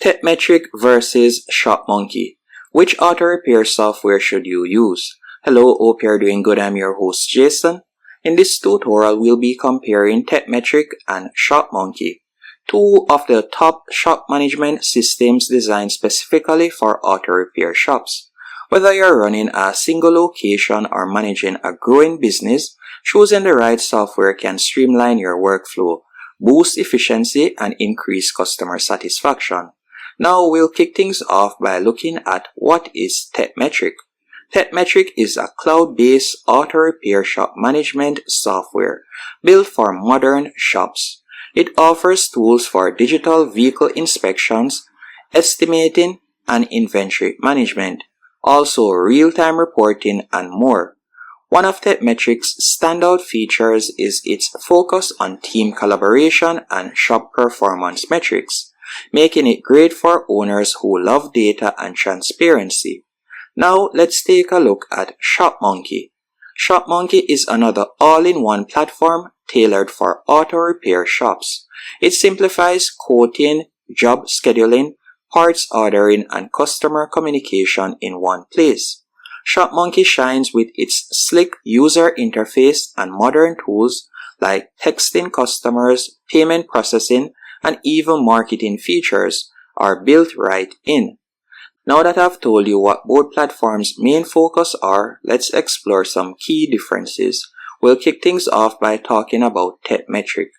Tekmetric versus Shopmonkey. Which auto repair software should you use? Hello, hope you're doing good. I'm your host Jason. In this tutorial, we'll be comparing Tekmetric and Shopmonkey, two of the top shop management systems designed specifically for auto repair shops. Whether you're running a single location or managing a growing business, choosing the right software can streamline your workflow, boost efficiency, and increase customer satisfaction. Now we'll kick things off by looking at what is Tekmetric. Tekmetric is a cloud-based auto repair shop management software built for modern shops. It offers tools for digital vehicle inspections, estimating, and inventory management, also real-time reporting and more. One of Tekmetric's standout features is its focus on team collaboration and shop performance metrics, making it great for owners who love data and transparency. Now let's take a look at Shopmonkey. Shopmonkey is another all-in-one platform tailored for auto repair shops. It simplifies quoting, job scheduling, parts ordering, and customer communication in one place. Shopmonkey shines with its slick user interface and modern tools like texting customers, payment processing, and even marketing features are built right in. Now that I've told you what both platforms' main focus are, let's explore some key differences. We'll kick things off by talking about Tekmetric.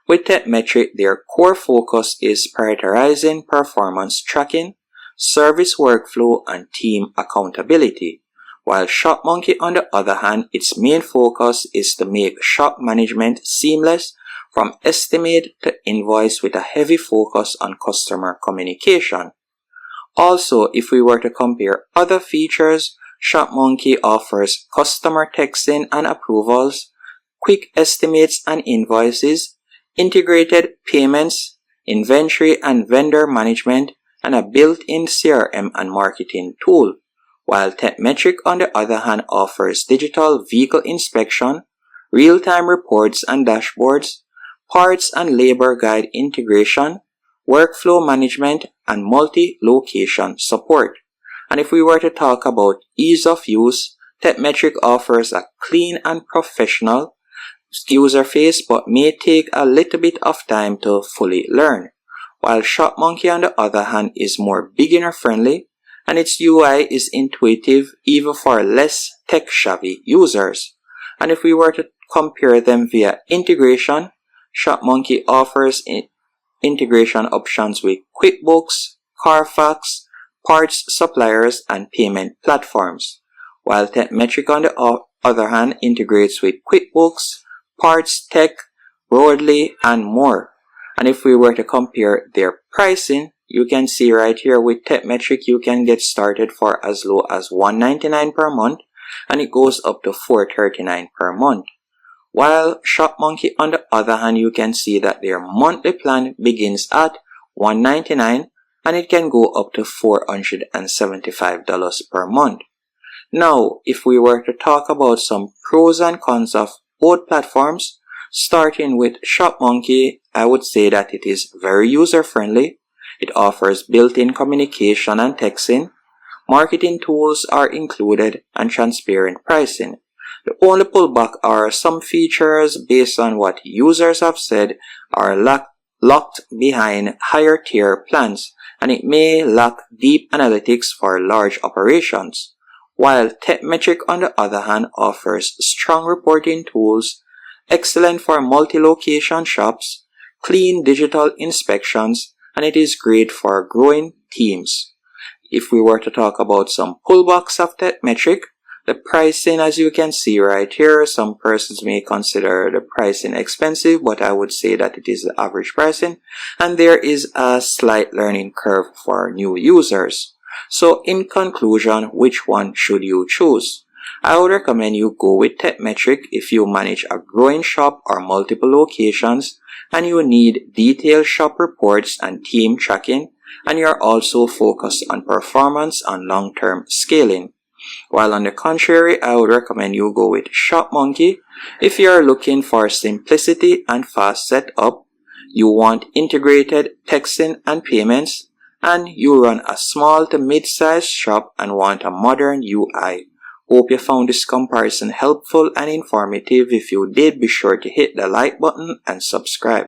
With Tekmetric, their core focus is prioritizing performance tracking, service workflow, and team accountability. While Shopmonkey, on the other hand, its main focus is to make shop management seamless from estimate to invoice with a heavy focus on customer communication. Also, if we were to compare other features, Shopmonkey offers customer texting and approvals, quick estimates and invoices, integrated payments, inventory and vendor management, and a built-in CRM and marketing tool. While Tekmetric, on the other hand, offers digital vehicle inspection, real-time reports and dashboards, parts and labor guide integration, workflow management, and multi-location support. And if we were to talk about ease of use, Tekmetric offers a clean and professional user face but may take a little bit of time to fully learn. While Shopmonkey, on the other hand, is more beginner-friendly, and its UI is intuitive even for less tech-savvy users. And if we were to compare them via integration, Shopmonkey offers integration options with QuickBooks, Carfax, parts suppliers, and payment platforms, while Tekmetric, on the other hand, integrates with QuickBooks, Parts Tech, Broadly, and more. And if we were to compare their pricing, you can see right here with Tekmetric you can get started for as low as $199 per month, and it goes up to $439 per month. While Shopmonkey, on the other hand, you can see that their monthly plan begins at $199 and it can go up to $475 per month. Now, if we were to talk about some pros and cons of both platforms, starting with Shopmonkey, I would say that it is very user-friendly. It offers built-in communication and texting, marketing tools are included, and transparent pricing. The only pullback are some features based on what users have said are locked behind higher tier plans, and it may lack deep analytics for large operations. While Tekmetric, on the other hand, offers strong reporting tools, excellent for multi-location shops, clean digital inspections, and it is great for growing teams. If we were to talk about some pullbacks of Tekmetric, the pricing, as you can see right here, some persons may consider the pricing expensive, but I would say that it is the average pricing, and there is a slight learning curve for new users. So in conclusion, which one should you choose? I would recommend you go with Tekmetric if you manage a growing shop or multiple locations and you need detailed shop reports and team tracking, and you're also focused on performance and long-term scaling. While on the contrary, I would recommend you go with Shopmonkey if you are looking for simplicity and fast setup, you want integrated texting and payments, and you run a small to mid-sized shop and want a modern UI. Hope you found this comparison helpful and informative. If you did, be sure to hit the like button and subscribe.